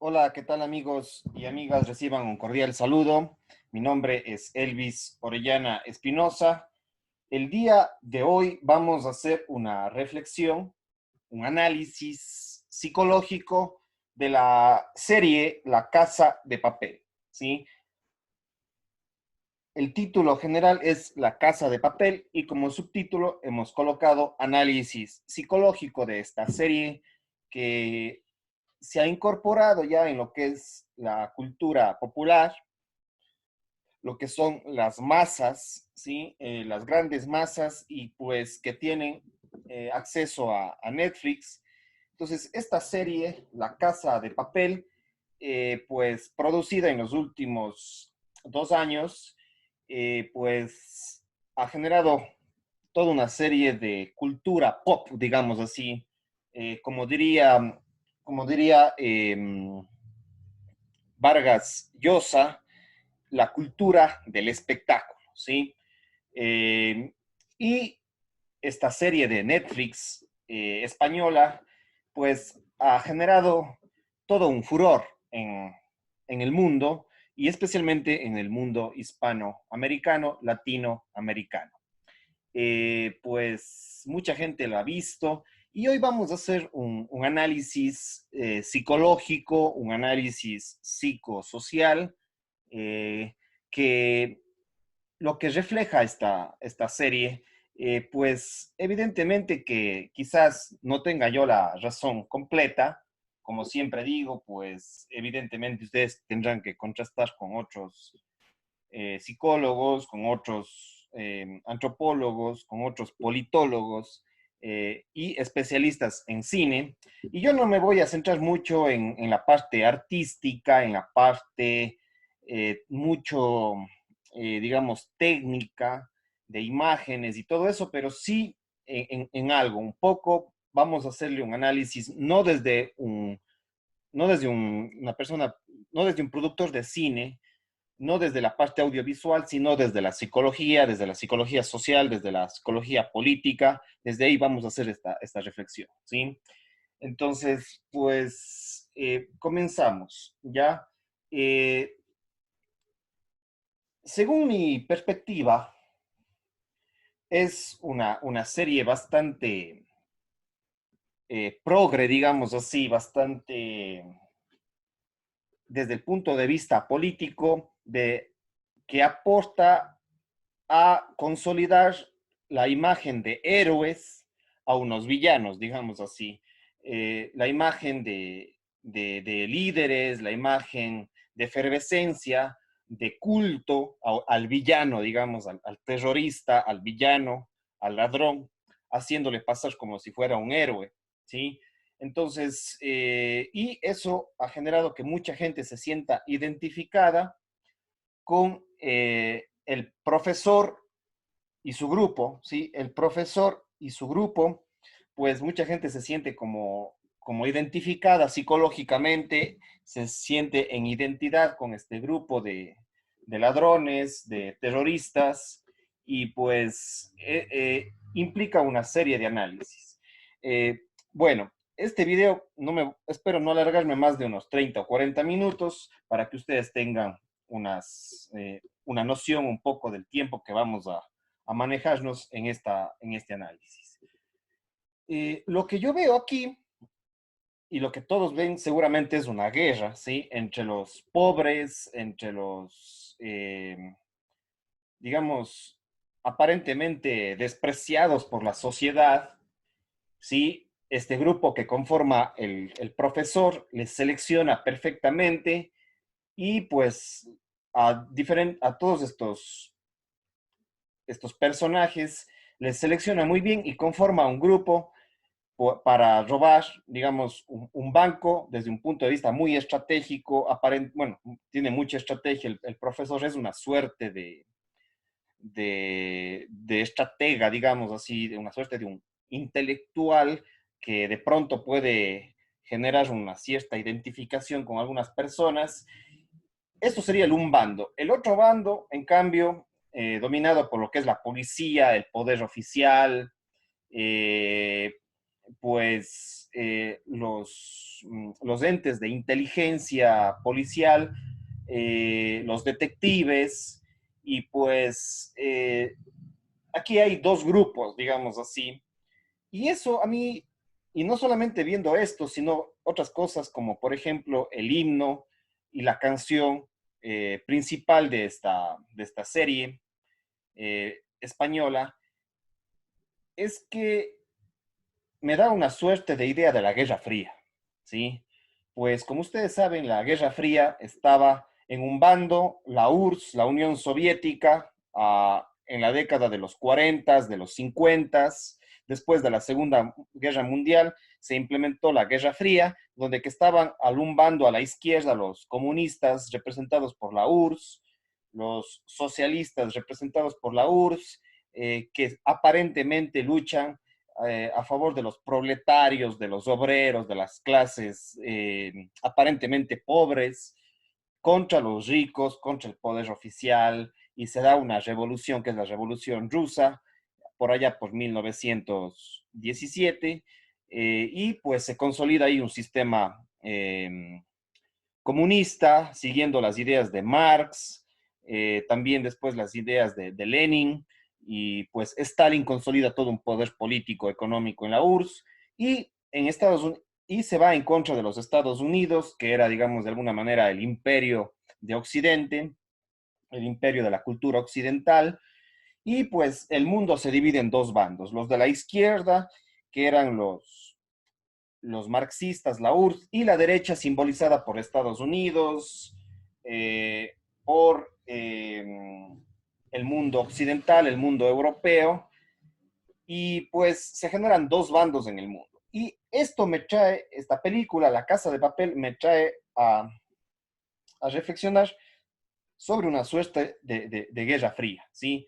Hola, ¿qué tal amigos y amigas? Reciban un cordial saludo. Mi nombre es Elvis Orellana Espinosa. El día de hoy vamos a hacer una reflexión, un análisis psicológico de la serie La Casa de Papel, ¿sí? El título general es La Casa de Papel y como subtítulo hemos colocado análisis psicológico de esta serie que se ha incorporado ya en lo que es la cultura popular, lo que son las masas, ¿sí? Las grandes masas y pues que tienen acceso a Netflix. Entonces, esta serie, La Casa de Papel, pues producida en los últimos 2 años, pues ha generado toda una serie de cultura pop, digamos así, eh, como diría, como diría Vargas Llosa, la cultura del espectáculo, ¿sí? Eh, y esta serie de Netflix española, pues ha generado todo un furor en el mundo y especialmente en el mundo hispanoamericano, latinoamericano. Pues mucha gente lo ha visto y hoy vamos a hacer un análisis psicológico, un análisis psicosocial, eh, que lo que refleja esta serie, pues evidentemente que quizás no tenga yo la razón completa, como siempre digo, pues evidentemente ustedes tendrán que contrastar con otros psicólogos, con otros antropólogos, con otros politólogos y especialistas en cine. Y yo no me voy a centrar mucho en la parte artística, en la parte mucho, digamos, técnica de imágenes y todo eso, pero sí en algo, un poco vamos a hacerle un análisis, no desde una persona, no desde un productor de cine, no desde la parte audiovisual, sino desde la psicología social, desde la psicología política. Desde ahí vamos a hacer esta reflexión, ¿sí? Entonces, pues comenzamos, ¿ya? Eh, Según mi perspectiva, es una serie bastante progre, digamos así, bastante desde el punto de vista político, que aporta a consolidar la imagen de héroes a unos villanos, digamos así. La imagen de líderes, la imagen de efervescencia, de culto al villano, digamos, al terrorista, al villano, al ladrón, haciéndole pasar como si fuera un héroe, ¿sí? Entonces, y eso ha generado que mucha gente se sienta identificada con el profesor y su grupo, ¿sí? El profesor y su grupo, pues mucha gente se siente como identificada psicológicamente, se siente en identidad con este grupo de ladrones, de terroristas, y pues implica una serie de análisis. Bueno, este video espero no alargarme más de unos 30 o 40 minutos para que ustedes tengan una noción un poco del tiempo que vamos a manejarnos en este análisis. Lo que yo veo aquí y lo que todos ven seguramente es una guerra, ¿sí? Entre los pobres, entre los, digamos, aparentemente despreciados por la sociedad, ¿sí? Este grupo que conforma el profesor les selecciona perfectamente y pues a todos estos personajes les selecciona muy bien y conforma un grupo para robar, digamos, un banco desde un punto de vista muy estratégico. Bueno, tiene mucha estrategia. El profesor es una suerte de estratega, digamos así, de una suerte de un intelectual que de pronto puede generar una cierta identificación con algunas personas. Esto sería un bando. El otro bando, en cambio, dominado por lo que es la policía, el poder oficial, eh, pues los entes de inteligencia policial, los detectives, y pues aquí hay dos grupos, digamos así. Y eso a mí, y no solamente viendo esto, sino otras cosas como por ejemplo el himno y la canción principal de esta serie española, es que me da una suerte de idea de la Guerra Fría, ¿sí? Pues como ustedes saben, la Guerra Fría estaba en un bando, la URSS, la Unión Soviética, en la década de los 40, de los 50, después de la Segunda Guerra Mundial, se implementó la Guerra Fría, donde que estaban al un bando a la izquierda los comunistas representados por la URSS, los socialistas representados por la URSS, que aparentemente luchan a favor de los proletarios, de los obreros, de las clases aparentemente pobres, contra los ricos, contra el poder oficial, y se da una revolución que es la Revolución Rusa, por allá por 1917, y pues se consolida ahí un sistema comunista, siguiendo las ideas de Marx, también después las ideas de Lenin, y pues Stalin consolida todo un poder político, económico en la URSS, y en Estados Unidos, y se va en contra de los Estados Unidos, que era, digamos, de alguna manera el imperio de Occidente, el imperio de la cultura occidental, y pues el mundo se divide en dos bandos, los de la izquierda, que eran los marxistas, la URSS, y la derecha simbolizada por Estados Unidos, por el mundo occidental, el mundo europeo, y pues se generan dos bandos en el mundo. Y esto me trae, esta película, La Casa de Papel, me trae a reflexionar sobre una suerte de Guerra Fría, ¿sí?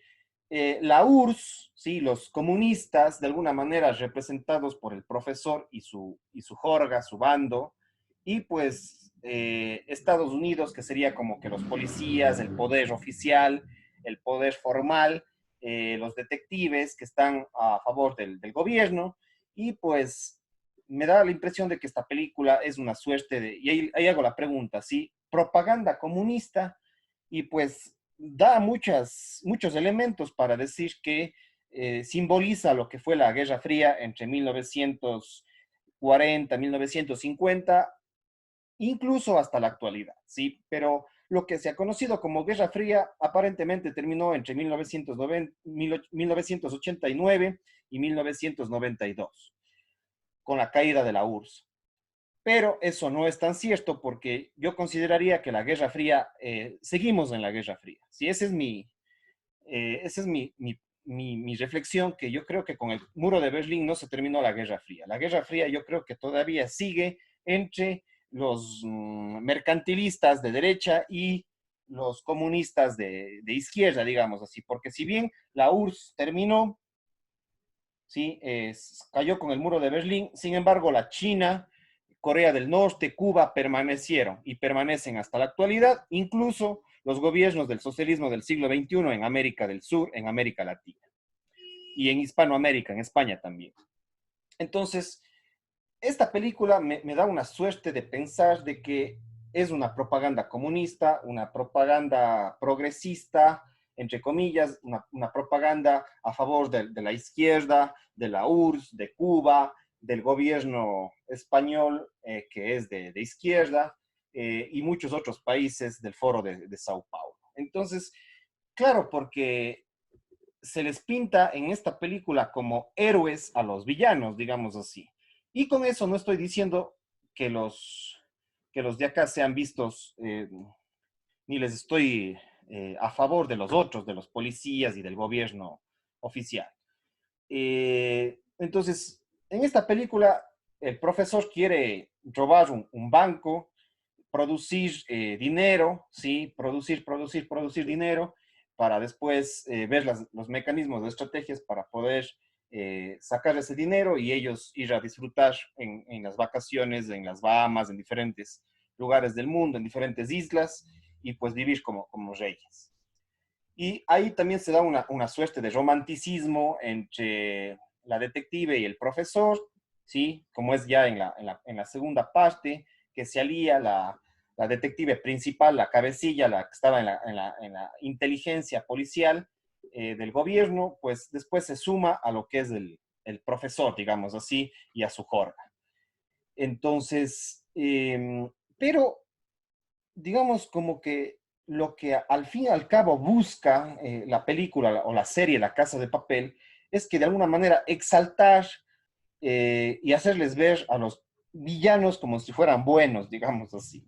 La URSS, ¿sí? Los comunistas, de alguna manera representados por el profesor y su jorga, su bando, y pues Estados Unidos, que sería como que los policías, el poder oficial, el poder formal, los detectives que están a favor del gobierno, y pues me da la impresión de que esta película es una suerte de, y ahí hago la pregunta, ¿sí? Propaganda comunista, y pues da muchos elementos para decir que simboliza lo que fue la Guerra Fría entre 1940, 1950, incluso hasta la actualidad, ¿sí? Pero lo que se ha conocido como Guerra Fría aparentemente terminó entre 1989 y 1992, con la caída de la URSS. Pero eso no es tan cierto porque yo consideraría que la Guerra Fría, seguimos en la Guerra Fría. Si ese es esa es mi reflexión, que yo creo que con el muro de Berlín no se terminó la Guerra Fría. La Guerra Fría yo creo que todavía sigue entre los mercantilistas de derecha y los comunistas de izquierda, digamos así, porque si bien la URSS terminó, ¿sí? Cayó con el muro de Berlín, sin embargo la China, Corea del Norte, Cuba permanecieron y permanecen hasta la actualidad, incluso los gobiernos del socialismo del siglo XXI en América del Sur, en América Latina y en Hispanoamérica, en España también. Entonces, esta película me da una suerte de pensar de que es una propaganda comunista, una propaganda progresista, entre comillas, una propaganda a favor de la izquierda, de la URSS, de Cuba, del gobierno español, que es de izquierda, y muchos otros países del Foro de Sao Paulo. Entonces, claro, porque se les pinta en esta película como héroes a los villanos, digamos así. Y con eso no estoy diciendo que que los de acá sean vistos, ni les estoy a favor de los otros, de los policías y del gobierno oficial. Entonces, en esta película, el profesor quiere robar un banco, producir dinero, ¿sí? Producir dinero para después ver los mecanismos de estrategias para poder sacar ese dinero y ellos ir a disfrutar en las vacaciones, en las Bahamas, en diferentes lugares del mundo, en diferentes islas, y pues vivir como reyes. Y ahí también se da una suerte de romanticismo entre la detective y el profesor, ¿sí? Como es ya en la segunda parte, que se alía la detective principal, la cabecilla, la que estaba en la inteligencia policial del gobierno, pues después se suma a lo que es el profesor, digamos así, y a su jorga. Entonces, pero digamos como que lo que al fin y al cabo busca la película o la serie La Casa de Papel es que de alguna manera exaltar y hacerles ver a los villanos como si fueran buenos, digamos así,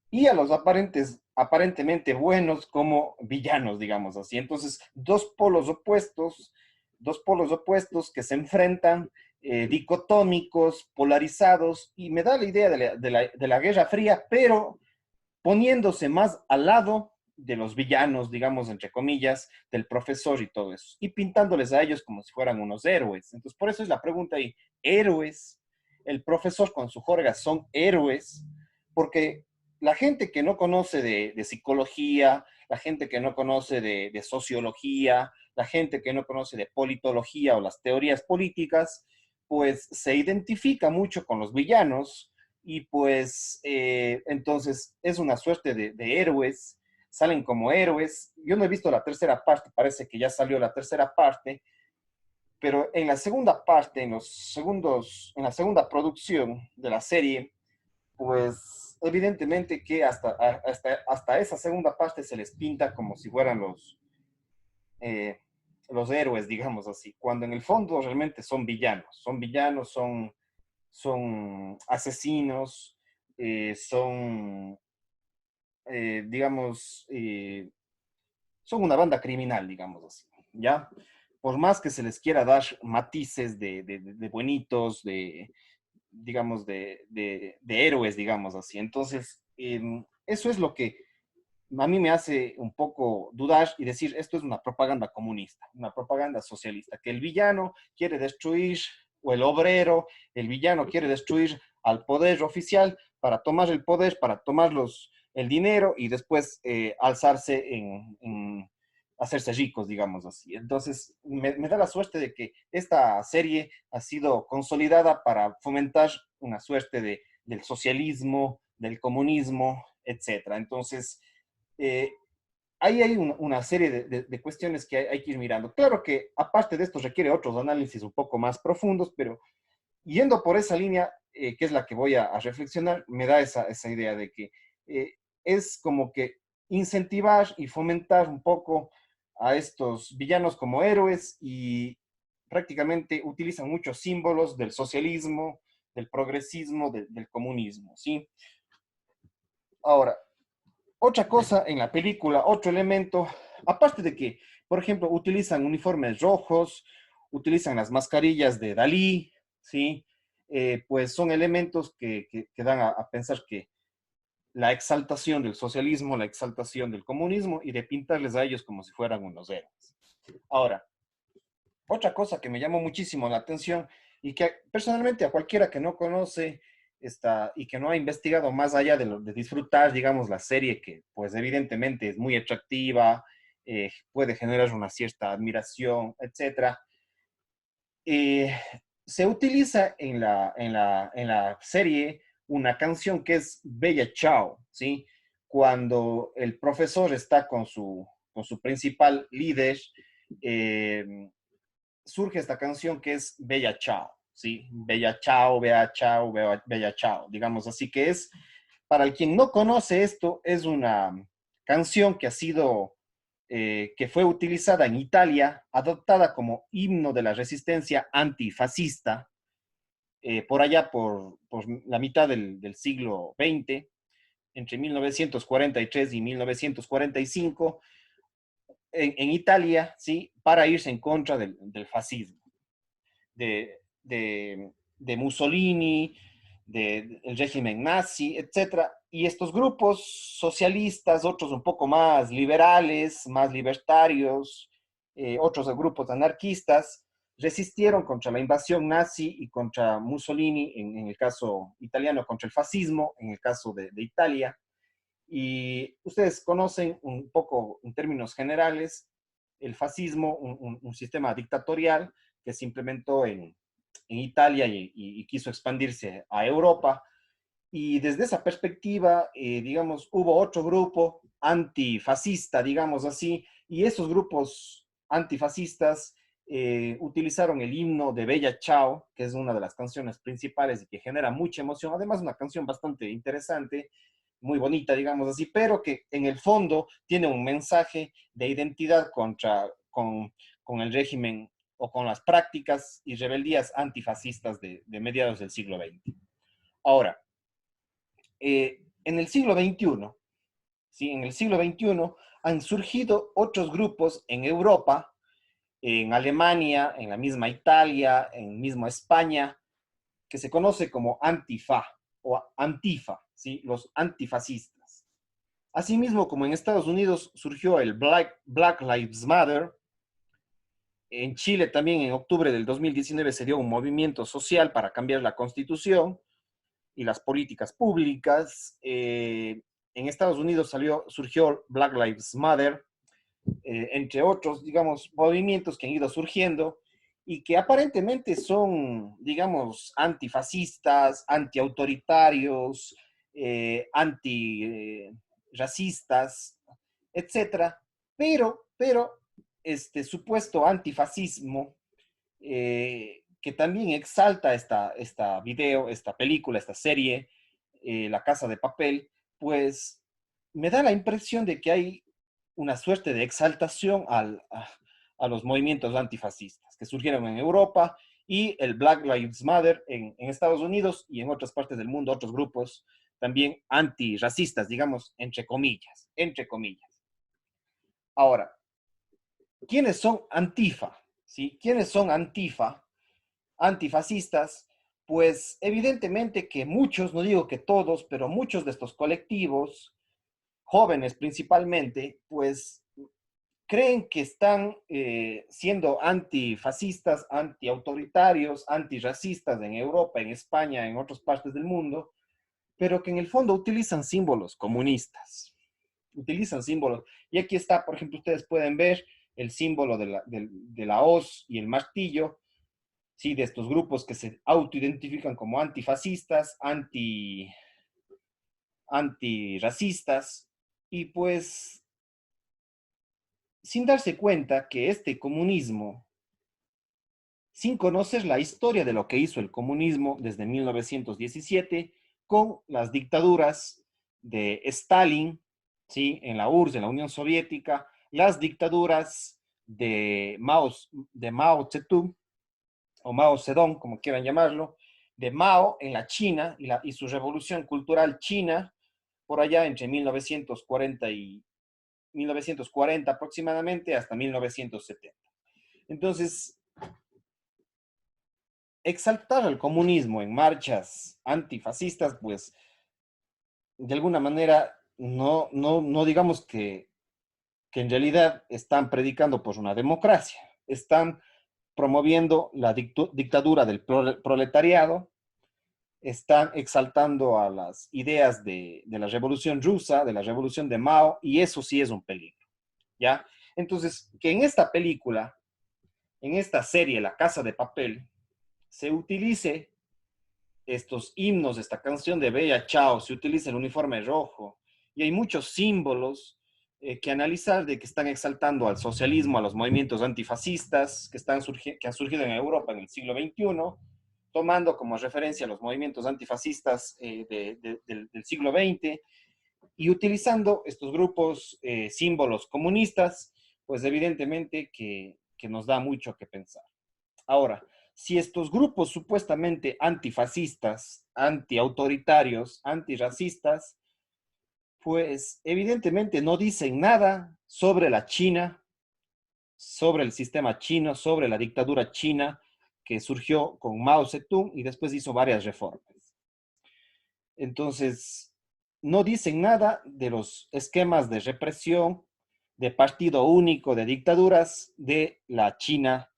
y a los aparentemente buenos como villanos, digamos así. Entonces, dos polos opuestos que se enfrentan, dicotómicos, polarizados, y me da la idea de la Guerra Fría, pero poniéndose más al lado de los villanos, digamos, entre comillas, del profesor y todo eso, y pintándoles a ellos como si fueran unos héroes. Entonces, por eso es la pregunta ahí, ¿héroes? El profesor con su jorga son héroes, porque la gente que no conoce de psicología, la gente que no conoce de sociología, la gente que no conoce de politología o las teorías políticas, pues se identifica mucho con los villanos y pues entonces es una suerte de héroes, salen como héroes. Yo no he visto la tercera parte, parece que ya salió la tercera parte, pero en la segunda parte, en la segunda producción de la serie, pues evidentemente que hasta esa segunda parte se les pinta como si fueran eh, los héroes, digamos así, cuando en el fondo realmente son villanos, son asesinos, son, digamos, son una banda criminal, digamos así, ¿ya? Por más que se les quiera dar matices de buenitos, digamos, de héroes, digamos así. Entonces, eso es lo que a mí me hace un poco dudar y decir, esto es una propaganda comunista, una propaganda socialista, que el villano quiere destruir, o el obrero, el villano quiere destruir al poder oficial para tomar el poder, para tomar el dinero y después alzarse hacerse ricos, digamos así. Entonces, me da la suerte de que esta serie ha sido consolidada para fomentar una suerte del socialismo, del comunismo, etcétera. Entonces, eh, ahí hay una serie de cuestiones que hay que ir mirando. Claro que aparte de esto requiere otros análisis un poco más profundos, pero yendo por esa línea, que es la que voy a reflexionar, me da esa idea de que es como que incentivar y fomentar un poco a estos villanos como héroes y prácticamente utilizan muchos símbolos del socialismo, del progresismo, del comunismo, ¿sí? Ahora, otra cosa en la película, otro elemento, aparte de que, por ejemplo, utilizan uniformes rojos, utilizan las mascarillas de Dalí, ¿sí? Pues son elementos que dan a pensar que la exaltación del socialismo, la exaltación del comunismo y de pintarles a ellos como si fueran unos héroes. Ahora, otra cosa que me llamó muchísimo la atención y que personalmente a cualquiera que no conoce y que no ha investigado más allá de disfrutar, digamos, la serie, que pues evidentemente es muy atractiva, puede generar una cierta admiración, etcétera, eh, se utiliza en la serie una canción que es Bella Ciao, ¿sí? Cuando el profesor está con su principal líder, eh, surge esta canción que es Bella Ciao, ¿sí? Bella Ciao, Bella Ciao, digamos así que es, para el quien no conoce esto, es una canción que ha sido, que fue utilizada en Italia, adoptada como himno de la resistencia antifascista, por allá por la mitad del siglo XX, entre 1943 y 1945, en Italia, ¿sí? Para irse en contra del fascismo de Mussolini, del régimen nazi, etcétera. Y estos grupos socialistas, otros un poco más liberales, más libertarios, otros grupos anarquistas, resistieron contra la invasión nazi y contra Mussolini, en el caso italiano, contra el fascismo, en el caso de Italia. Y ustedes conocen un poco, en términos generales, el fascismo, un sistema dictatorial que se implementó en Italia y quiso expandirse a Europa. Y desde esa perspectiva, digamos, hubo otro grupo antifascista, digamos así, y esos grupos antifascistas utilizaron el himno de Bella Ciao, que es una de las canciones principales y que genera mucha emoción, además una canción bastante interesante, muy bonita, digamos así, pero que en el fondo tiene un mensaje de identidad con el régimen o con las prácticas y rebeldías antifascistas de mediados del siglo XX. Ahora, en el siglo XXI, ¿sí? En el siglo XXI han surgido otros grupos en Europa, en Alemania, en la misma Italia, en misma España, que se conoce como Antifa o Antifa, ¿sí? Los antifascistas. Asimismo, como en Estados Unidos surgió el Black Lives Matter, en Chile también en octubre del 2019 se dio un movimiento social para cambiar la constitución y las políticas públicas. En Estados Unidos surgió Black Lives Matter, entre otros, digamos, movimientos que han ido surgiendo y que aparentemente son, digamos, antifascistas, antiautoritarios, antirracistas, etcétera, pero este supuesto antifascismo que también exalta esta película, esta serie, La Casa de Papel, pues me da la impresión de que hay una suerte de exaltación a los movimientos antifascistas que surgieron en Europa y el Black Lives Matter en Estados Unidos y en otras partes del mundo, otros grupos también antirracistas, digamos, entre comillas, entre comillas. Ahora, ¿quiénes son Antifa? ¿Sí? ¿Quiénes son Antifa? Antifascistas, pues evidentemente que muchos, no digo que todos, pero muchos de estos colectivos, jóvenes principalmente, pues creen que están siendo antifascistas, antiautoritarios, antirracistas en Europa, en España, en otras partes del mundo, pero que en el fondo utilizan símbolos comunistas. Utilizan símbolos. Y aquí está, por ejemplo, ustedes pueden ver el símbolo de la hoz y el martillo, ¿sí? De estos grupos que se autoidentifican como antifascistas, antirracistas, y pues sin darse cuenta que este comunismo, sin conocer la historia de lo que hizo el comunismo desde 1917, con las dictaduras de Stalin, ¿sí? En la URSS, en la Unión Soviética, las dictaduras de Mao Zedong, o Mao Zedong, como quieran llamarlo, de Mao en la China y su revolución cultural china, por allá entre 1940 aproximadamente hasta 1970. Entonces, exaltar al comunismo en marchas antifascistas, pues, de alguna manera, no digamos que en realidad están predicando por una democracia, están promoviendo la dictadura del proletariado, están exaltando a las ideas de la revolución rusa, de la revolución de Mao, y eso sí es un peligro, ¿ya? Entonces, que en esta película, en esta serie, La Casa de Papel, se utilice estos himnos, esta canción de Bella Ciao, se utiliza el uniforme rojo, y hay muchos símbolos que analizar de que están exaltando al socialismo, a los movimientos antifascistas que han surgido en Europa en el siglo XXI, tomando como referencia los movimientos antifascistas del siglo XX y utilizando estos grupos, símbolos comunistas, pues evidentemente que nos da mucho que pensar. Ahora, si estos grupos supuestamente antifascistas, antiautoritarios, antirracistas, pues evidentemente no dicen nada sobre la China, sobre el sistema chino, sobre la dictadura china que surgió con Mao Zedong y después hizo varias reformas. Entonces, no dicen nada de los esquemas de represión, de partido único, de dictaduras de la China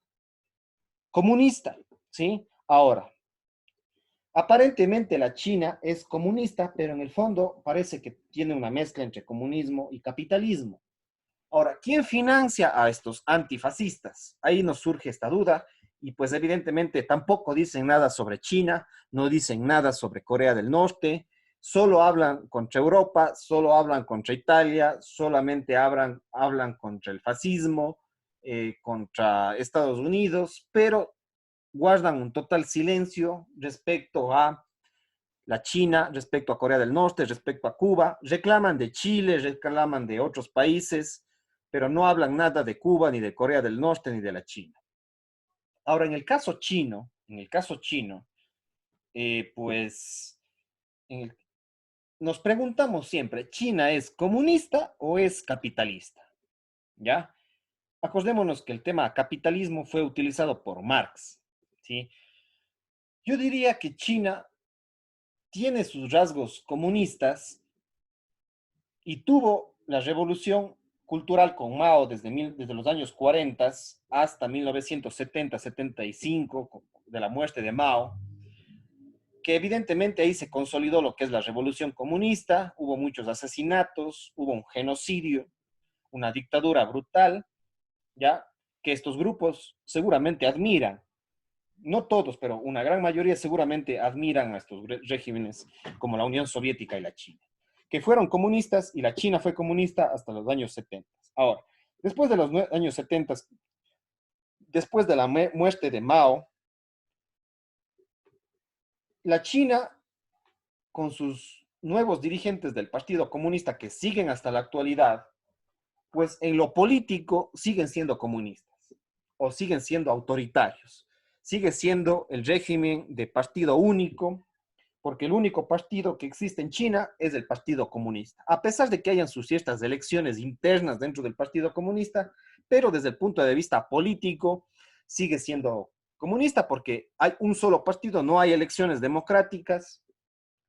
comunista, ¿sí? Ahora, aparentemente la China es comunista, pero en el fondo parece que tiene una mezcla entre comunismo y capitalismo. Ahora, ¿quién financia a estos antifascistas? Ahí nos surge esta duda y pues evidentemente tampoco dicen nada sobre China, no dicen nada sobre Corea del Norte, solo hablan contra Europa, solo hablan contra Italia, solamente hablan contra el fascismo, contra Estados Unidos, pero guardan un total silencio respecto a la China, respecto a Corea del Norte, respecto a Cuba, reclaman de Chile, reclaman de otros países, pero no hablan nada de Cuba, ni de Corea del Norte, ni de la China. Ahora, en el caso chino, pues en el- nos preguntamos siempre, ¿China es comunista o es capitalista? ¿Ya? Acordémonos que el tema capitalismo fue utilizado por Marx, ¿sí? Yo diría que China tiene sus rasgos comunistas y tuvo la revolución cultural con Mao desde los años 40 hasta 1970-75, de la muerte de Mao, que evidentemente ahí se consolidó lo que es la revolución comunista, hubo muchos asesinatos, hubo un genocidio, una dictadura brutal, ¿ya? Que estos grupos seguramente admiran, no todos, pero una gran mayoría seguramente admiran a estos regímenes como la Unión Soviética y la China, que fueron comunistas y la China fue comunista hasta los años 70. Ahora, después de los años 70, después de la muerte de Mao, la China, con sus nuevos dirigentes del Partido Comunista que siguen hasta la actualidad, pues en lo político siguen siendo comunistas o siguen siendo autoritarios. Sigue siendo el régimen de partido único, porque el único partido que existe en China es el Partido Comunista, a pesar de que hayan sus ciertas elecciones internas dentro del Partido Comunista, pero desde el punto de vista político sigue siendo comunista porque hay un solo partido, no hay elecciones democráticas,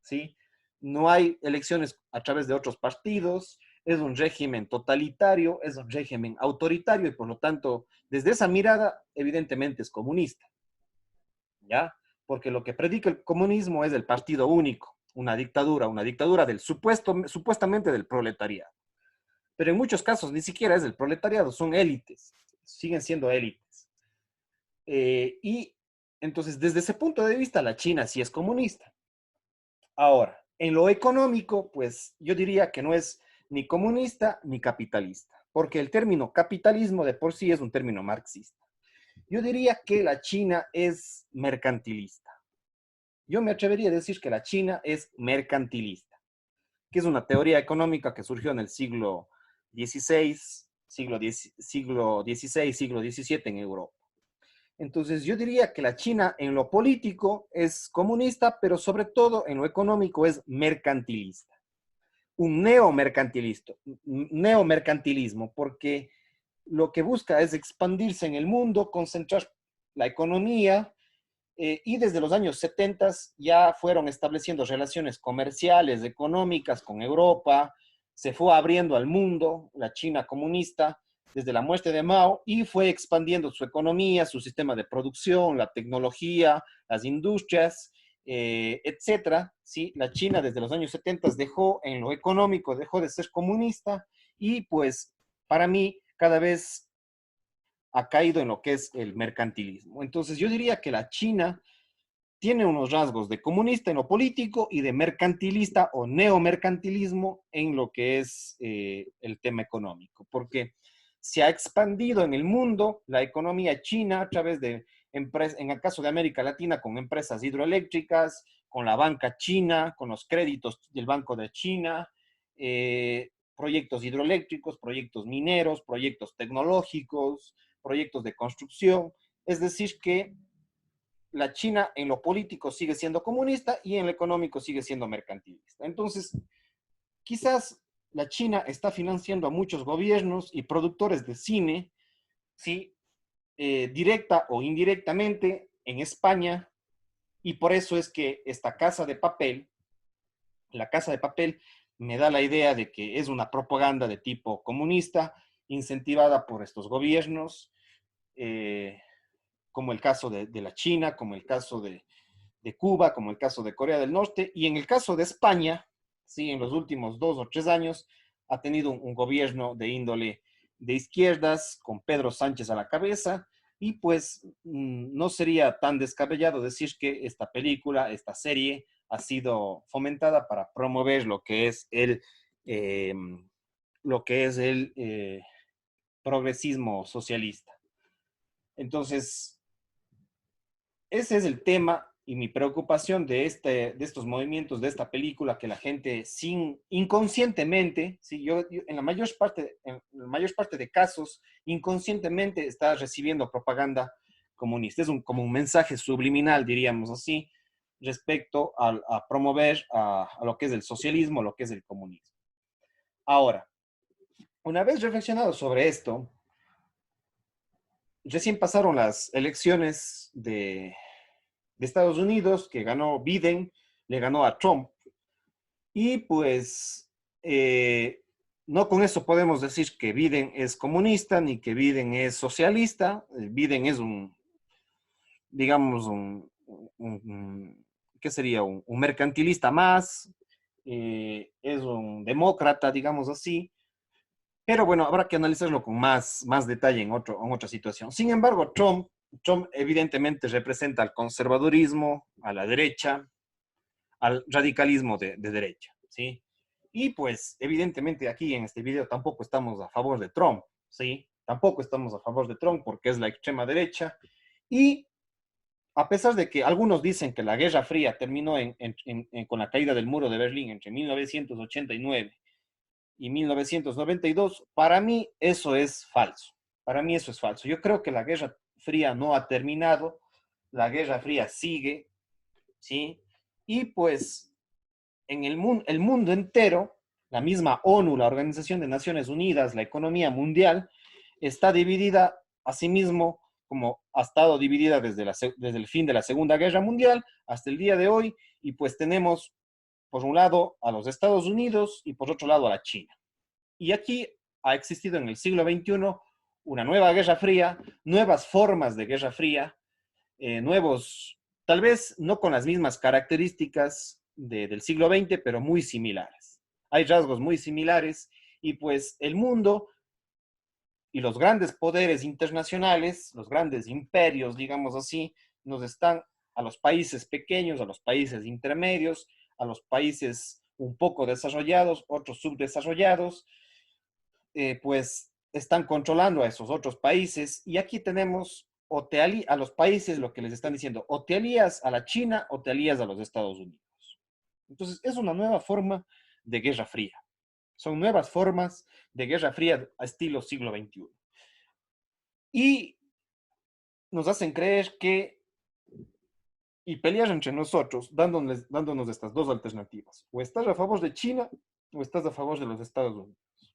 ¿sí? No hay elecciones a través de otros partidos, es un régimen totalitario, es un régimen autoritario y por lo tanto, desde esa mirada, evidentemente es comunista, ¿ya? Porque lo que predica el comunismo es el partido único, una dictadura supuestamente del proletariado. Pero en muchos casos ni siquiera es el proletariado, son élites, siguen siendo élites. Y entonces, desde ese punto de vista, la China sí es comunista. Ahora, en lo económico, pues yo diría que no es ni comunista ni capitalista, porque el término capitalismo de por sí es un término marxista. Yo diría que la China es mercantilista. Yo me atrevería a decir que la China es mercantilista, que es una teoría económica que surgió en el siglo XVI, siglo XVII en Europa. Entonces, yo diría que la China en lo político es comunista, pero sobre todo en lo económico es mercantilista. Un neomercantilismo, porque lo que busca es expandirse en el mundo, concentrar la economía, y desde los años 70 ya fueron estableciendo relaciones comerciales, económicas con Europa, se fue abriendo al mundo, la China comunista, desde la muerte de Mao, y fue expandiendo su economía, su sistema de producción, la tecnología, las industrias, etcétera. ¿Sí? La China desde los años 70 dejó en lo económico, dejó de ser comunista, y pues para mí cada vez ha caído en lo que es el mercantilismo. Entonces yo diría que la China tiene unos rasgos de comunista en lo político y de mercantilista o neomercantilismo en lo que es el tema económico, porque se ha expandido en el mundo la economía china a través de empresas, en el caso de América Latina, con empresas hidroeléctricas, con la banca china, con los créditos del Banco de China, proyectos hidroeléctricos, proyectos mineros, proyectos tecnológicos, proyectos de construcción. Es decir, que la China en lo político sigue siendo comunista y en lo económico sigue siendo mercantilista. Entonces, quizás la China está financiando a muchos gobiernos y productores de cine, ¿sí? Directa o indirectamente en España, y por eso es que esta casa de papel, la casa de papel, me da la idea de que es una propaganda de tipo comunista, incentivada por estos gobiernos, eh, como el caso de la China, como el caso de Cuba, como el caso de Corea del Norte, y en el caso de España, sí, en los últimos 2 o 3 años, ha tenido un gobierno de índole de izquierdas, con Pedro Sánchez a la cabeza, Y pues no sería tan descabellado decir que esta película, esta serie, ha sido fomentada para promover eh, lo que es el progresismo socialista. Entonces, ese es el tema y mi preocupación de estos movimientos, de esta película, que la gente inconscientemente, ¿sí? En la mayor parte de casos, inconscientemente está recibiendo propaganda comunista. Es como un mensaje subliminal, diríamos así, respecto a promover a lo que es el socialismo, lo que es el comunismo. Ahora, una vez reflexionado sobre esto, recién pasaron las elecciones de Estados Unidos, que ganó Biden, le ganó a Trump. Y pues no con eso podemos decir que Biden es comunista ni que Biden es socialista. Biden es digamos, ¿qué sería? Un mercantilista más, es un demócrata, digamos así. Pero bueno, habrá que analizarlo con más detalle en otra situación. Sin embargo, Trump evidentemente representa al conservadurismo, a la derecha, al radicalismo de derecha, ¿sí? Y pues evidentemente aquí en este video tampoco estamos a favor de Trump, ¿sí? Tampoco estamos a favor de Trump porque es la extrema derecha. Y a pesar de que algunos dicen que la Guerra Fría terminó con la caída del muro de Berlín entre 1989 y 1992, para mí eso es falso. Para mí eso es falso. Yo creo que la Guerra Fría no ha terminado, la Guerra Fría sigue, ¿sí? Y pues en el mundo entero, la misma ONU, la Organización de Naciones Unidas, la economía mundial, está dividida, asimismo, como ha estado dividida desde el fin de la Segunda Guerra Mundial hasta el día de hoy, y pues tenemos, por un lado, a los Estados Unidos y por otro lado a la China. Y aquí ha existido en el siglo XXI una nueva Guerra Fría, nuevas formas de Guerra Fría, nuevos, tal vez no con las mismas características del siglo XX, pero muy similares. Hay rasgos muy similares y pues el mundo y los grandes poderes internacionales, los grandes imperios, digamos así, nos están a los países pequeños, a los países intermedios, a los países un poco desarrollados, otros subdesarrollados, pues están controlando a esos otros países. Y aquí tenemos a los países lo que les están diciendo, o te alías a la China o te alías a los Estados Unidos. Entonces es una nueva forma de guerra fría. Son nuevas formas de guerra fría a estilo siglo XXI. Y nos hacen creer que, y pelear entre nosotros, dándonos estas dos alternativas. O estás a favor de China o estás a favor de los Estados Unidos.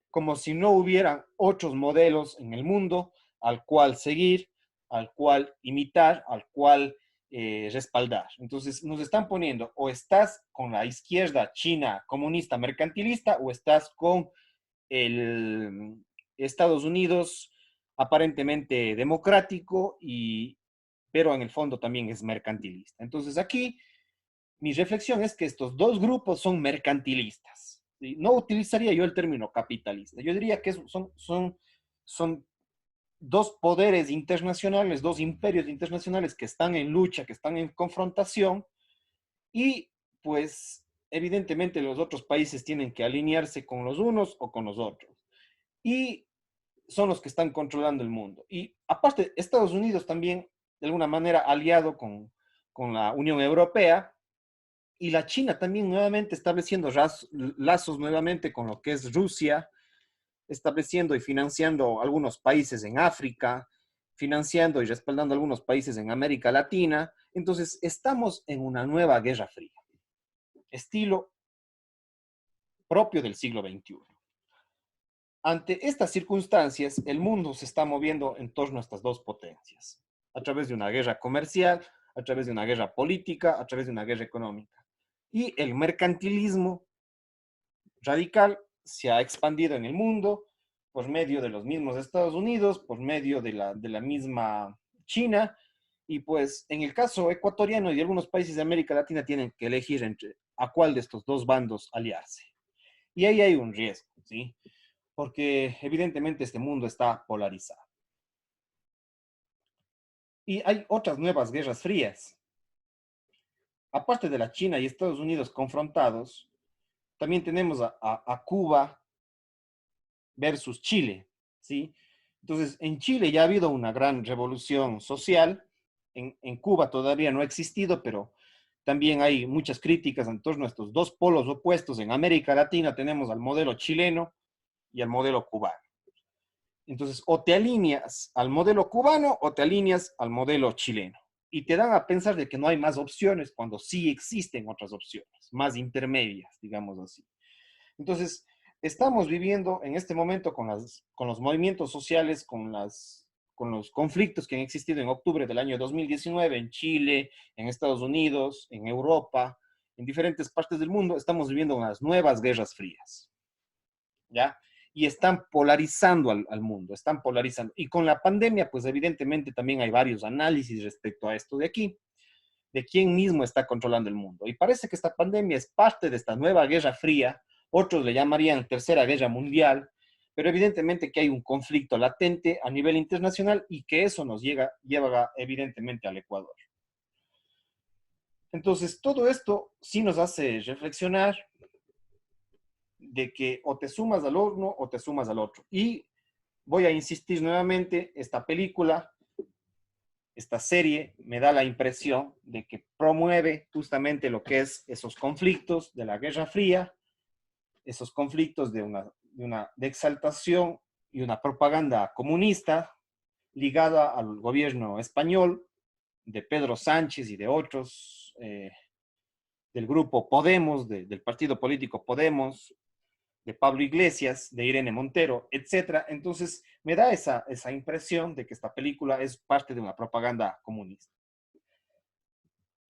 Como si no hubieran otros modelos en el mundo al cual seguir, al cual imitar, al cual respaldar. Entonces nos están poniendo, o estás con la izquierda china comunista mercantilista o estás con el Estados Unidos aparentemente democrático, pero en el fondo también es mercantilista. Entonces aquí mi reflexión es que estos dos grupos son mercantilistas. ¿Sí? No utilizaría yo el término capitalista. Yo diría que son dos poderes internacionales, dos imperios internacionales que están en lucha, que están en confrontación y pues evidentemente los otros países tienen que alinearse con los unos o con los otros. Y son los que están controlando el mundo. Y aparte, Estados Unidos también, de alguna manera, aliado con la Unión Europea, y la China también nuevamente estableciendo lazos nuevamente con lo que es Rusia, estableciendo y financiando algunos países en África, financiando y respaldando algunos países en América Latina. Entonces, estamos en una nueva guerra fría, estilo propio del siglo XXI. Ante estas circunstancias, el mundo se está moviendo en torno a estas dos potencias, a través de una guerra comercial, a través de una guerra política, a través de una guerra económica. Y el mercantilismo radical se ha expandido en el mundo por medio de los mismos Estados Unidos, por medio de la misma China, y pues en el caso ecuatoriano y de algunos países de América Latina tienen que elegir entre a cuál de estos dos bandos aliarse. Y ahí hay un riesgo, ¿sí? Porque evidentemente este mundo está polarizado. Y hay otras nuevas guerras frías. Aparte de la China y Estados Unidos confrontados, también tenemos a Cuba versus Chile, ¿sí? Entonces, en Chile ya ha habido una gran revolución social, en Cuba todavía no ha existido, pero también hay muchas críticas en torno a estos dos polos opuestos. En América Latina tenemos al modelo chileno y al modelo cubano. Entonces, o te alineas al modelo cubano o te alineas al modelo chileno. Y te dan a pensar de que no hay más opciones cuando sí existen otras opciones, más intermedias, digamos así. Entonces, estamos viviendo en este momento con los movimientos sociales, con los conflictos que han existido en octubre del año 2019 en Chile, en Estados Unidos, en Europa, en diferentes partes del mundo, estamos viviendo unas nuevas guerras frías, ¿ya? Y están polarizando al mundo, están polarizando. Y con la pandemia, pues evidentemente también hay varios análisis respecto a esto de aquí, de quién mismo está controlando el mundo. Y parece que esta pandemia es parte de esta nueva guerra fría, otros le llamarían tercera guerra mundial, pero evidentemente que hay un conflicto latente a nivel internacional y que eso nos lleva evidentemente al Ecuador. Entonces, todo esto sí nos hace reflexionar de que o te sumas al uno o te sumas al otro. Y voy a insistir nuevamente, esta película, esta serie, me da la impresión de que promueve justamente lo que es esos conflictos de la Guerra Fría, esos conflictos de exaltación y una propaganda comunista ligada al gobierno español de Pedro Sánchez y de otros del grupo Podemos, del partido político Podemos, de Pablo Iglesias, de Irene Montero, etcétera. Entonces, me da esa impresión de que esta película es parte de una propaganda comunista.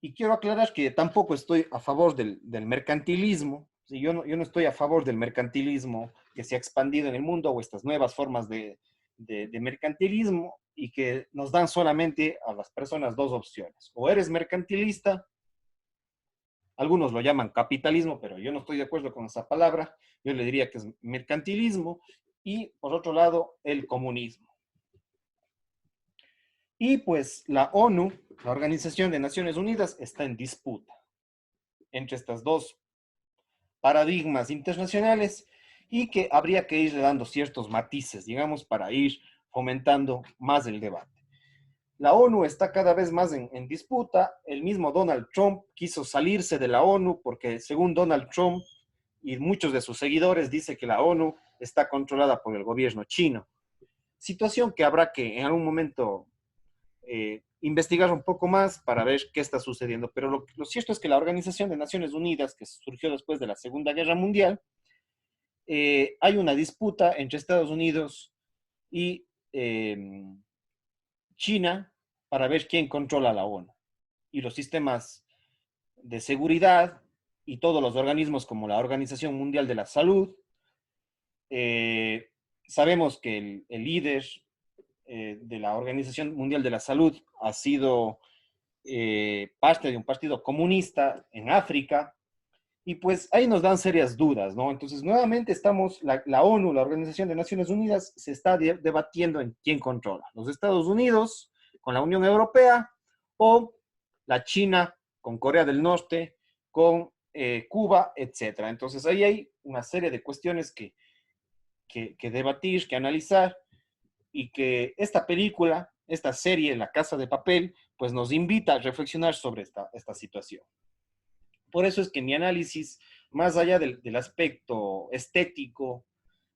Y quiero aclarar que tampoco estoy a favor del mercantilismo. ¿Sí? Yo no estoy a favor del mercantilismo que se ha expandido en el mundo o estas nuevas formas de mercantilismo y que nos dan solamente a las personas dos opciones. O eres mercantilista, algunos lo llaman capitalismo, pero yo no estoy de acuerdo con esa palabra. Yo le diría que es mercantilismo y, por otro lado, el comunismo. Y pues la ONU, la Organización de Naciones Unidas, está en disputa entre estas dos paradigmas internacionales y que habría que ir dando ciertos matices, digamos, para ir fomentando más el debate. La ONU está cada vez más en disputa. El mismo Donald Trump quiso salirse de la ONU porque, según Donald Trump y muchos de sus seguidores, dice que la ONU está controlada por el gobierno chino. Situación que habrá que en algún momento investigar un poco más para ver qué está sucediendo. Pero lo cierto es que la Organización de Naciones Unidas, que surgió después de la Segunda Guerra Mundial, hay una disputa entre Estados Unidos y China para ver quién controla la ONU. Y los sistemas de seguridad y todos los organismos como la Organización Mundial de la Salud. Sabemos que el líder de la Organización Mundial de la Salud ha sido parte de un partido comunista en África, y pues ahí nos dan serias dudas, ¿no? Entonces, nuevamente estamos, la ONU, la Organización de Naciones Unidas, se está debatiendo en quién controla, los Estados Unidos con la Unión Europea o la China con Corea del Norte, con Cuba, etcétera. Entonces, ahí hay una serie de cuestiones que debatir, que analizar, y que esta película, esta serie, La Casa de Papel, pues nos invita a reflexionar sobre esta situación. Por eso es que mi análisis, más allá del aspecto estético,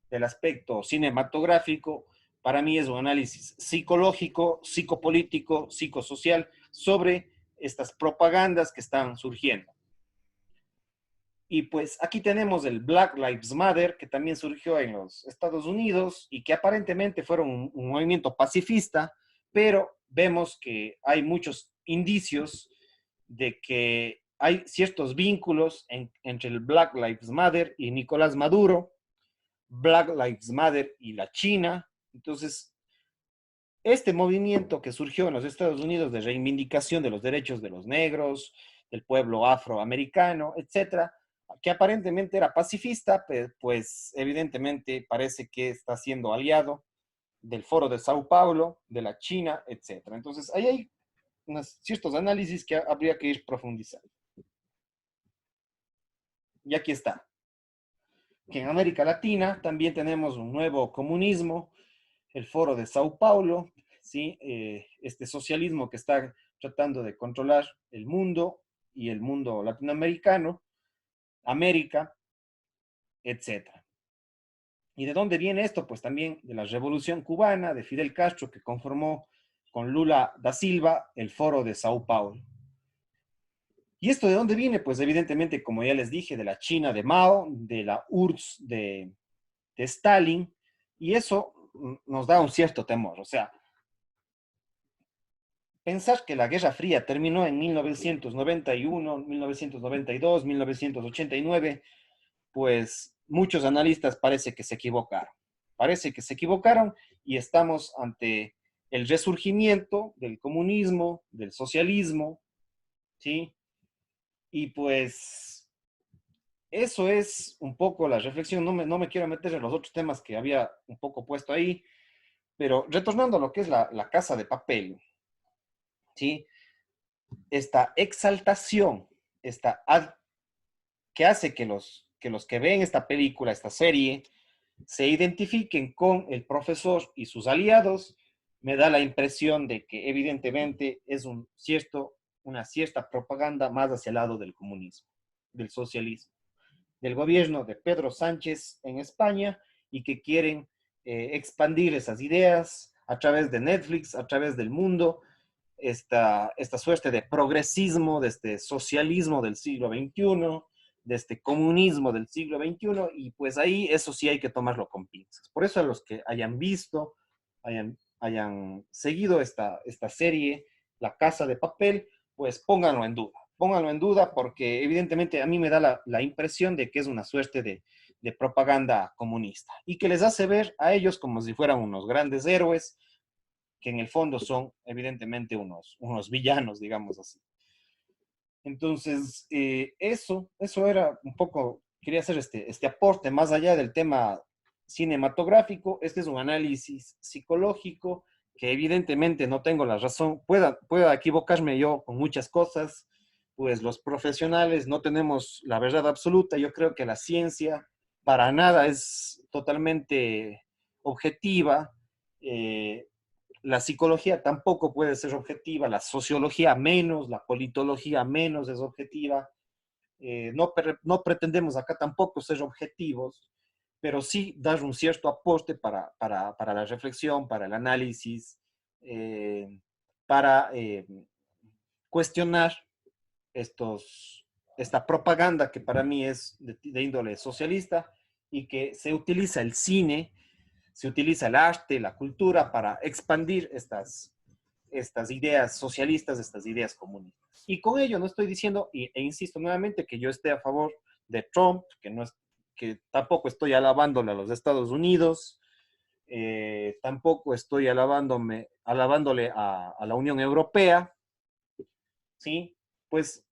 del aspecto cinematográfico, para mí es un análisis psicológico, psicopolítico, psicosocial sobre estas propagandas que están surgiendo. Y pues aquí tenemos el Black Lives Matter, que también surgió en los Estados Unidos y que aparentemente fueron un movimiento pacifista, pero vemos que hay muchos indicios de que hay ciertos vínculos entre el Black Lives Matter y Nicolás Maduro, Black Lives Matter y la China. Entonces, este movimiento que surgió en los Estados Unidos de reivindicación de los derechos de los negros, del pueblo afroamericano, etcétera, que aparentemente era pacifista, pues evidentemente parece que está siendo aliado del Foro de Sao Paulo, de la China, etcétera. Entonces, ahí hay ciertos análisis que habría que ir profundizando. Y aquí está. Que en América Latina también tenemos un nuevo comunismo, el Foro de Sao Paulo, ¿sí? Este socialismo que está tratando de controlar el mundo y el mundo latinoamericano, América, etcétera. ¿Y de dónde viene esto? Pues también de la Revolución Cubana, de Fidel Castro, que conformó con Lula da Silva el Foro de Sao Paulo. ¿Y esto de dónde viene? Pues evidentemente, como ya les dije, de la China de Mao, de la URSS de Stalin, y eso nos da un cierto temor. O sea, pensar que la Guerra Fría terminó en 1991, 1992, 1989, pues muchos analistas parece que se equivocaron. Parece que se equivocaron y estamos ante el resurgimiento del comunismo, del socialismo, ¿sí? Y pues eso es un poco la reflexión. No me quiero meter en los otros temas que había un poco puesto ahí, pero retornando a lo que es la Casa de Papel, ¿sí? Esta exaltación, que hace que los que ven esta película, esta serie, se identifiquen con el profesor y sus aliados, me da la impresión de que evidentemente es una cierta propaganda más hacia el lado del comunismo, del socialismo, del gobierno de Pedro Sánchez en España y que quieren expandir esas ideas a través de Netflix, a través del mundo, esta suerte de progresismo, de este socialismo del siglo XXI, de este comunismo del siglo XXI, y pues ahí eso sí hay que tomarlo con pinzas. Por eso a los que hayan visto, hayan seguido esta serie, La Casa de Papel, pues pónganlo en duda porque evidentemente a mí me da la impresión de que es una suerte de propaganda comunista y que les hace ver a ellos como si fueran unos grandes héroes que en el fondo son evidentemente unos villanos, digamos así. Entonces, eso era un poco, quería hacer este aporte más allá del tema cinematográfico. Este es un análisis psicológico que evidentemente no tengo la razón, pueda equivocarme yo con muchas cosas, pues los profesionales no tenemos la verdad absoluta. Yo creo que la ciencia para nada es totalmente objetiva. La psicología tampoco puede ser objetiva, la sociología menos, la politología menos es objetiva. No pretendemos acá tampoco ser objetivos, pero sí dar un cierto aporte para la reflexión, para el análisis, eh, para cuestionar esta propaganda que para mí es de índole socialista y que se utiliza el cine, se utiliza el arte, la cultura para expandir estas ideas socialistas, estas ideas comunistas. Y con ello no estoy diciendo, insisto nuevamente, que yo esté a favor de Trump, que tampoco estoy alabándole a los Estados Unidos, tampoco estoy alabándole a la Unión Europea, ¿sí? Pues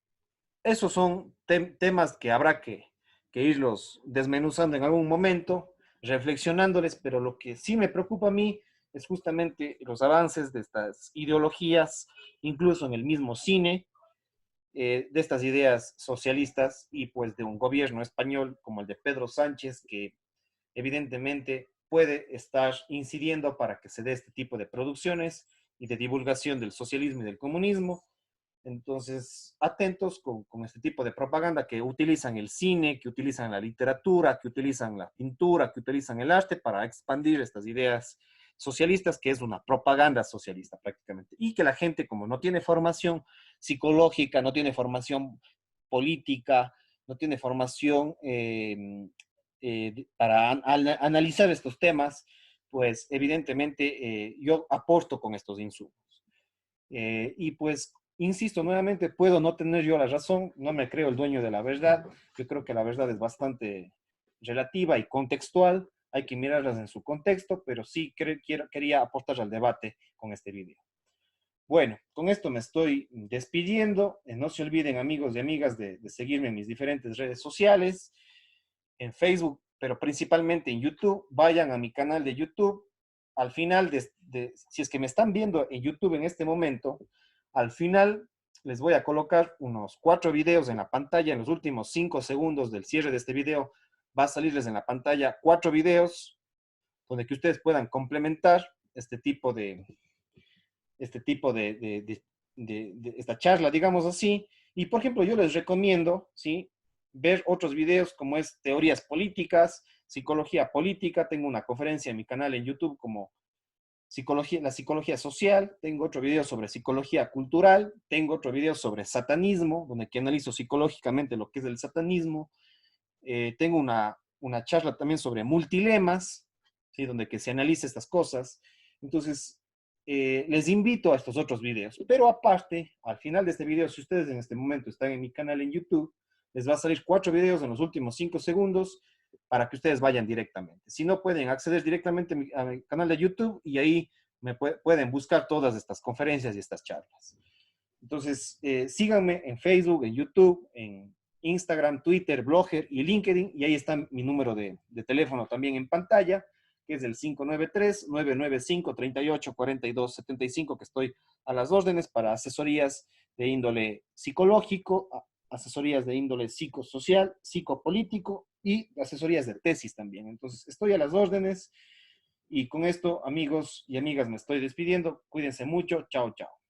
esos son temas que habrá que irlos desmenuzando en algún momento, reflexionándoles, pero lo que sí me preocupa a mí es justamente los avances de estas ideologías, incluso en el mismo cine, de estas ideas socialistas y pues de un gobierno español como el de Pedro Sánchez, que evidentemente puede estar incidiendo para que se dé este tipo de producciones y de divulgación del socialismo y del comunismo. Entonces, atentos con este tipo de propaganda que utilizan el cine, que utilizan la literatura, que utilizan la pintura, que utilizan el arte para expandir estas ideas socialistas, que es una propaganda socialista prácticamente. Y que la gente, como no tiene formación psicológica, no tiene formación política, no tiene formación para analizar estos temas, pues evidentemente yo aporto con estos insumos. Y pues, insisto nuevamente, puedo no tener yo la razón, no me creo el dueño de la verdad, yo creo que la verdad es bastante relativa y contextual, hay que mirarlas en su contexto, pero sí quería aportar al debate con este video. Bueno, con esto me estoy despidiendo. No se olviden, amigos y amigas, de seguirme en mis diferentes redes sociales, en Facebook, pero principalmente en YouTube. Vayan a mi canal de YouTube, al final, si es que me están viendo en YouTube en este momento, al final les voy a colocar unos 4 videos en la pantalla. En los últimos 5 segundos del cierre de este video va a salirles en la pantalla 4 videos donde que ustedes puedan complementar esta charla, digamos así. Y, por ejemplo, yo les recomiendo, ¿sí?, ver otros videos como es teorías políticas, psicología política. Tengo una conferencia en mi canal en YouTube como la psicología social. Tengo otro video sobre psicología cultural. Tengo otro video sobre satanismo, donde que analizo psicológicamente lo que es el satanismo. Tengo una charla también sobre multilemas, ¿sí?, donde que se analiza estas cosas. Entonces, les invito a estos otros videos. Pero aparte, al final de este video, si ustedes en este momento están en mi canal en YouTube, les va a salir 4 videos en los últimos 5 segundos para que ustedes vayan directamente. Si no, pueden acceder directamente a mi canal de YouTube y ahí pueden buscar todas estas conferencias y estas charlas. Entonces, síganme en Facebook, en YouTube, en Instagram, Twitter, Blogger y LinkedIn, y ahí está mi número de teléfono también en pantalla, que es el 593-995-3842-75, que estoy a las órdenes para asesorías de índole psicológico, asesorías de índole psicosocial, psicopolítico y asesorías de tesis también. Entonces, estoy a las órdenes y con esto, amigos y amigas, me estoy despidiendo. Cuídense mucho. Chao, chao.